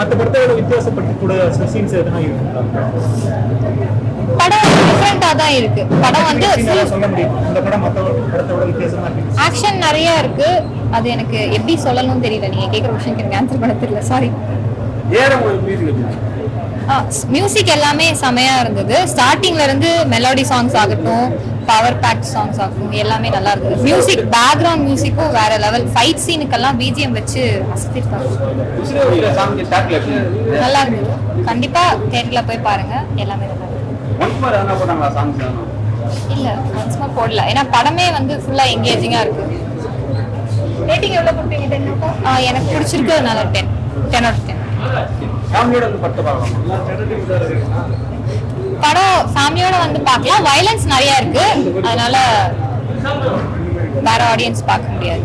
மற்ற படத்தோட வித்தியாசப்பட்டு கூட சீன்ஸ் எதுனா இருக்குங்களா? படம் டிஃப்ரெண்டா தான் இருக்கு. படம் வந்து சொல்ல முடியும் இந்த படம் மற்ற படத்தோட வித்தியாசமா இருக்கு. ஆக்ஷன் நிறைய இருக்கு. அது எனக்கு எப்படி சொல்லணும்னு தெரியல. நீங்க கேக்குற கொஸ்டினுக்கு எனக்கு ஆன்சர் பண்ண தெரியல, சாரி. மியூசிக் எல்லாமே செமையா இருந்தது. ஸ்டார்டிங்ல இருந்து மெலோடி சாங்ஸ் ஆகட்டும், பவர் பேக் சாங்ஸ் ஆகட்டும், எல்லாமே நல்லா இருந்தது. மியூசிக் பேக்ரவுண்ட் மியூசிக்கும் வேற லெவல். ஃபைட் சீனுக்கெல்லாம் பிஜிஎம் வச்சு அசத்திருக்காங்க. நல்லா இருந்தது. கண்டிப்பா தியேட்டர்ல போய் பாருங்க. எல்லாமே நல்லா இருக்கு. இல்ல ஒன்ஸ்மா போடல. ஏன்னா படமே வந்து ஃபுல்லா எங்கேஜிங்கா இருக்கு. ரேட்டிங் எவ்வளவு கொடுப்பீங்க? 10. எனக்கு பிடிச்சிருக்கு, அதனால 10 out of 10. படம் ஃபேமிலியோட வந்து பார்க்கலாம். வயலன்ஸ் நிறைய இருக்கு, அதனால வேற ஆடியன்ஸ் பார்க்க முடியாது.